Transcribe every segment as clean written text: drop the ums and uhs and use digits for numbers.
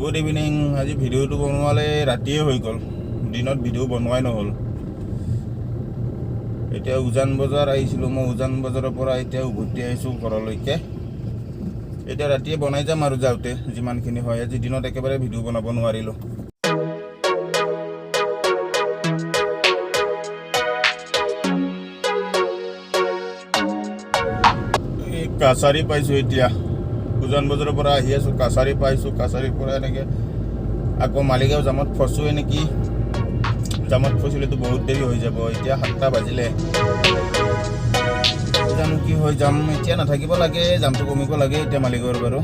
Good evening. আজি ভিডিঅ'টো বনোৱালে ৰাতিয়ে হৈ গ'ল, দিনত ভিডিঅ' বনোৱাই নহ'ল। এতিয়া উজান বজাৰ আহিছিলোঁ, মই উজান বজাৰৰ পৰা এতিয়া উভতি আহিছোঁ ঘৰলৈকে। এতিয়া ৰাতিয়ে বনাই যাম আৰু যাওঁতে যিমানখিনি হয়। আজি দিনত একেবাৰে ভিডিঅ' বনাব নোৱাৰিলোঁ। এই কাছাৰী পাইছোঁ এতিয়া, উজান বজাৰৰ পৰা আহি আছোঁ, কাছাৰী পাইছোঁ। কাছাৰীৰ পৰা এনেকৈ আকৌ মালিগাঁও জামত ফচোৱে নেকি। জামত ফচিলেতো বহুত দেৰি হৈ যাব। এতিয়া 7টা বাজিলে, জানো কি হয়। যাম এতিয়া নাথাকিব লাগে, জামটো কমিব লাগে এতিয়া মালিগাঁৱৰ বাৰু।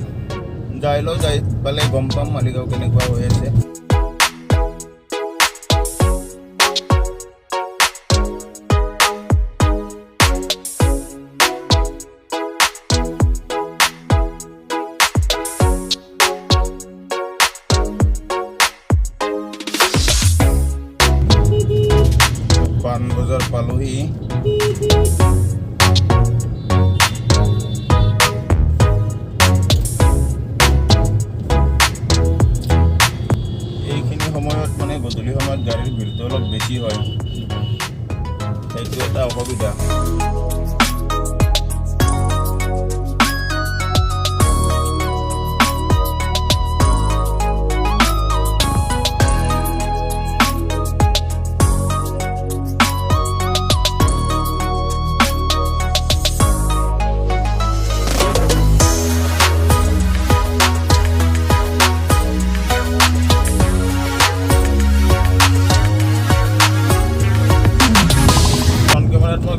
যাই পালে গম পাম মালিগাঁও কেনেকুৱা হৈ আছে। পান বজাৰ পালোহি। এইখিনি সময়ত মানে গধূলি সময়ত গাড়ীৰ ভিৰটো অলপ বেছি হয়, সেইটো এটা অসুবিধা।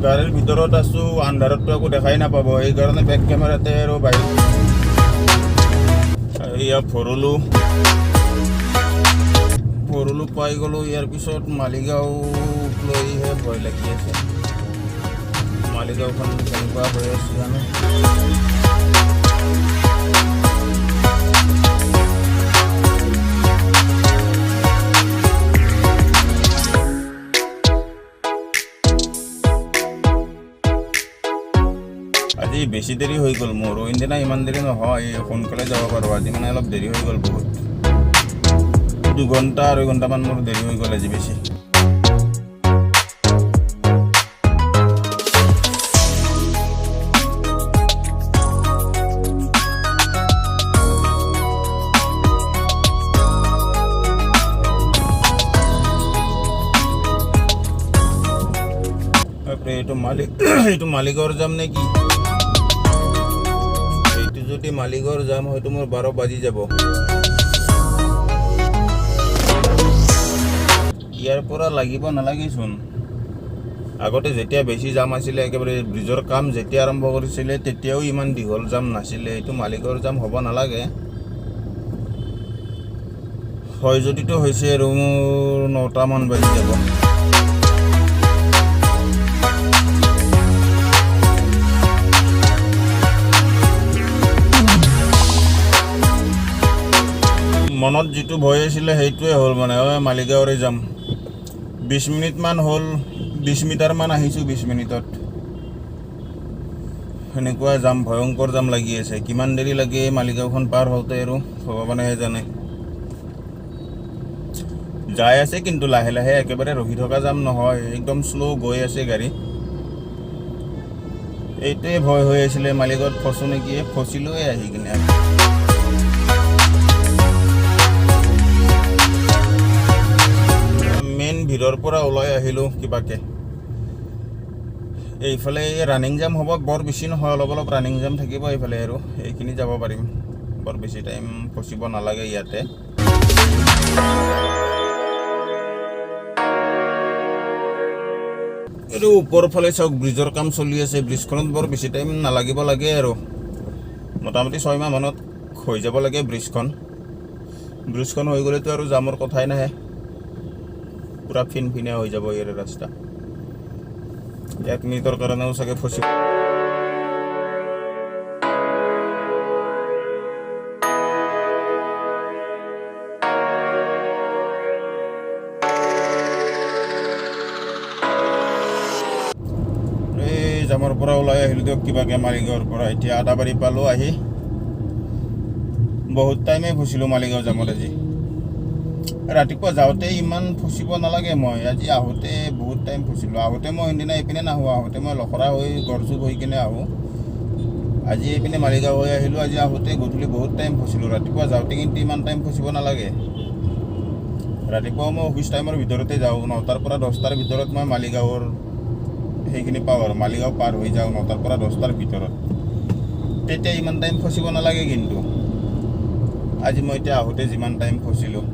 গাড়ীৰ ভিতৰত আছোঁ, আন্ধাৰতটো একো দেখাই নাপাব, সেইকাৰণে বেক কেমেৰাতে আৰু বাইক এয়া ভৰলো পাই গ'লোঁ। ইয়াৰ পিছত মালিগাঁও লৈহে ভয় লাগি আছে। মালিগাঁওখন কেনেকুৱা হৈ আছে জানো। আজি বেছি দেৰি হৈ গ'ল মোৰ, সেইদিনা ইমান দেৰি নহয়, সোনকালে যাব পাৰোঁ। আজি মানে অলপ দেৰি হৈ গ'ল বহুত, 2 ঘণ্টা 2.5 ঘণ্টামান মোৰ দেৰি হৈ গ'ল আজি বেছি। এইটো মালিগাঁৱৰ যাম নে কি? এইটো যদি মালিগাঁৱৰ যাম হয়তো মোৰ 12 বাজি যাব। ইয়াৰ পৰা লাগিব নালাগেচোন। আগতে যেতিয়া বেছি জাম আছিলে, একেবাৰে ব্ৰিজৰ কাম যেতিয়া আৰম্ভ কৰিছিলে তেতিয়াও ইমান দীঘল জাম নাছিলে। এইটো মালিগাঁৱৰ জাম হ'ব নালাগে। হয় যদিতো হৈছে আৰু মোৰ 9টামান বাজি যাব। মনত যিটো ভয় আছিলে সেইটোৱে হ'ল, মানে মালিগাঁৱৰে যাম। 20 মিনিটমান হ'ল, 20 মিটাৰমান আহিছোঁ 20 মিনিটত। সেনেকুৱা যাম, ভয়ংকৰ যাম লাগি আছে। কিমান দেৰি লাগে মালিগাঁওখন পাৰ হওঁতে আৰু ভগৱানেহে জানে। যাই আছে কিন্তু লাহে লাহে, একেবাৰে ৰখি থকা যাম নহয়, একদম শ্ল' গৈ আছে গাড়ী। এইটোৱে ভয় হৈ আছিলে, মালিগাঁৱত ফচো নেকি। ফচিলোৱে আহি কিনে। ভিৰৰ পৰা ওলাই আহিলোঁ কিবাকে। এইফালে ৰানিং জাম হ'ব, বৰ বেছি নহয়, অলপ ৰানিং জাম থাকিব এইফালে, আৰু এইখিনি যাব পাৰিম। বৰ বেছি টাইম ফচিব নালাগে ইয়াতে। এইটো ওপৰৰ ফালে চাওক, ব্ৰিজৰ কাম চলি আছে। ব্ৰিজখনত বৰ বেছি টাইম নালাগিব লাগে আৰু মোটামুটি 6 মাহমানত হৈ যাব লাগে ব্ৰিজখন হৈ গ'লেতো আৰু জামৰ কথাই নাহে, পুৰা ফিনফিনীয়া হৈ যাব ইয়াৰ ৰাস্তা। 1 মিনিটৰ কাৰণেও চাগে ফচি। জামৰ পৰা ওলাই আহিলোঁ দিয়ক কিবাকে মালিগাঁৱৰ পৰা। এতিয়া আদাবাৰী পালোঁ আহি। বহুত টাইমে ফচিলোঁ মালিগাঁও জামত আজি ৰাতিপুৱা যাওঁতে ইমান ফচিব নালাগে মই আজি আহোঁতে বহুত টাইম ফচিলোঁ আহোঁতে মই সেইদিনা এইপিনে নাহোঁ আহোঁতে মই লখৰা হৈ গড়চুক হৈ কিনে আহোঁ আজি এইপিনে মালিগাঁও হৈ আহিলোঁ আজি আহোঁতে গধূলি বহুত টাইম ফচিলোঁ ৰাতিপুৱা যাওঁতে কিন্তু ইমান টাইম ফচিব নালাগে ৰাতিপুৱা মই অফিচ টাইমৰ ভিতৰতে যাওঁ 9টাৰ পৰা 10টাৰ ভিতৰত মই মালিগাঁৱৰ সেইখিনি পাওঁ আৰু মালিগাঁও পাৰ হৈ যাওঁ 9টাৰ পৰা 10টাৰ ভিতৰত তেতিয়া ইমান টাইম ফচিব নালাগে কিন্তু আজি মই এতিয়া আহোঁতে যিমান টাইম ফচিলোঁ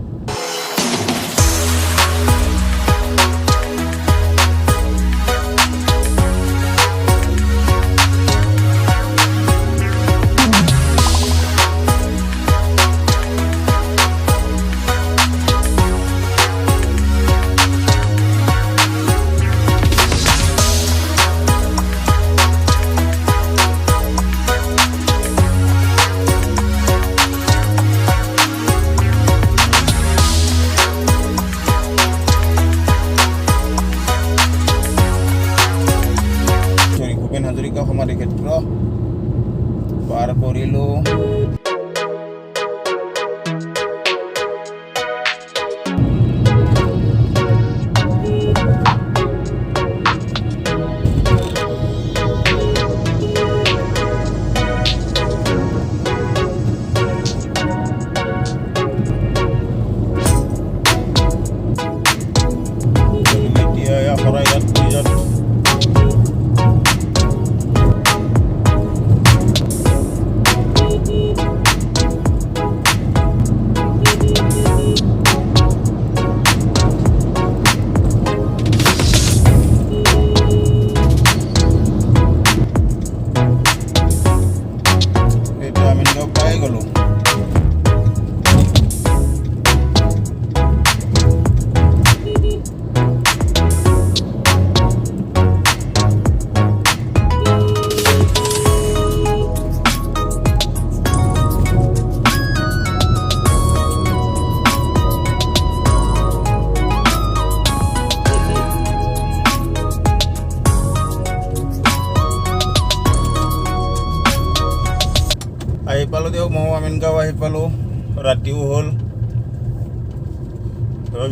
হাজৰিকা সমাধি ক্ষেত্ৰ পাৰ কৰিলোঁ আহি পালোঁ দিয়ক মই আমিনগাঁও আহি পালোঁ ৰাতিও হ'ল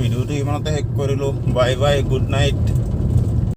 ভিডিঅ'টো ইমানতে শেষ কৰিলোঁ বাই বাই গুড নাইট